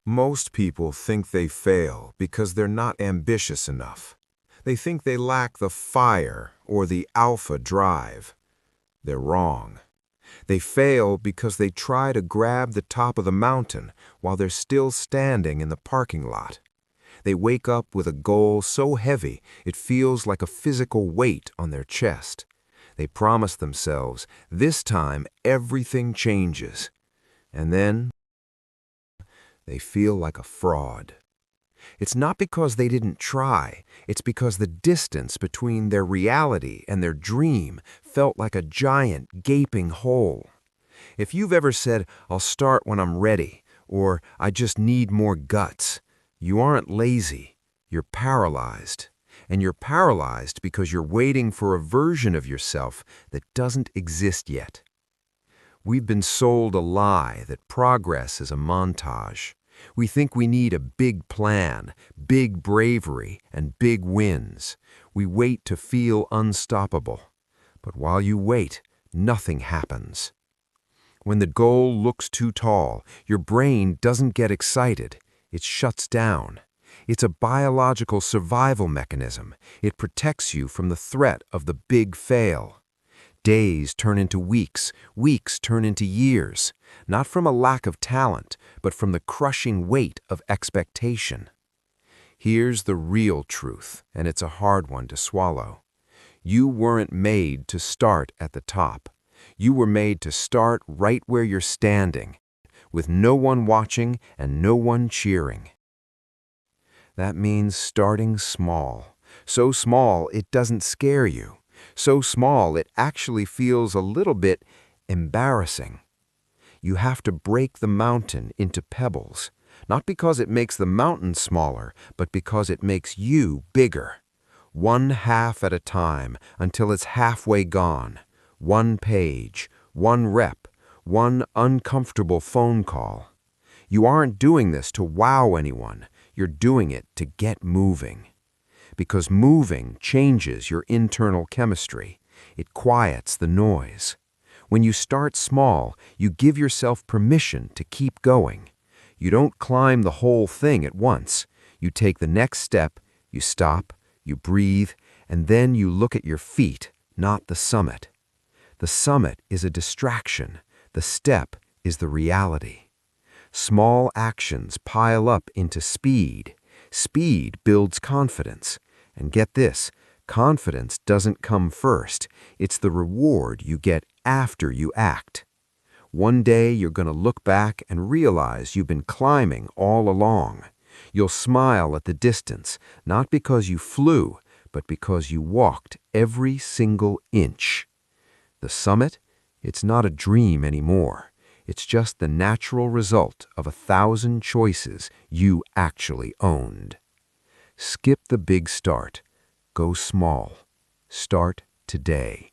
Most people think they fail because they're not ambitious enough. They think they lack the fire or the alpha drive. They're wrong. They fail because they try to grab the top of the mountain while they're still standing in the parking lot. They wake up with a goal so heavy it feels like a physical weight on their chest. They promise themselves, this time everything changes. And then they feel like a fraud. It's not because they didn't try, it's because the distance between their reality and their dream felt like a giant, gaping hole. If you've ever said, "I'll start when I'm ready," or "I just need more guts," you aren't lazy, you're paralyzed. And you're paralyzed because you're waiting for a version of yourself that doesn't exist yet. We've been sold a lie that progress is a montage. We think we need a big plan, big bravery, and big wins. We wait to feel unstoppable. But while you wait, nothing happens. When the goal looks too tall, your brain doesn't get excited. It shuts down. It's a biological survival mechanism. It protects you from the threat of the big fail. Days turn into weeks, weeks turn into years, not from a lack of talent, but from the crushing weight of expectation. Here's the real truth, and it's a hard one to swallow. You weren't made to start at the top. You were made to start right where you're standing, with no one watching and no one cheering. That means starting small, so small it doesn't scare you. So small it actually feels a little bit embarrassing. You have to break the mountain into pebbles, not because it makes the mountain smaller, but because it makes you bigger. One half at a time until it's halfway gone. One page, one rep, one uncomfortable phone call. You aren't doing this to wow anyone. You're doing it to get moving. Because moving changes your internal chemistry. It quiets the noise. When you start small, you give yourself permission to keep going. You don't climb the whole thing at once. You take the next step, you stop, you breathe, and then you look at your feet, not the summit. The summit is a distraction. The step is the reality. Small actions pile up into speed. Speed builds confidence. And get this, confidence doesn't come first. It's the reward you get after you act. One day you're going to look back and realize you've been climbing all along. You'll smile at the distance, not because you flew, but because you walked every single inch. The summit? It's not a dream anymore. It's just the natural result of 1,000 choices you actually owned. Skip the big start. Go small. Start today.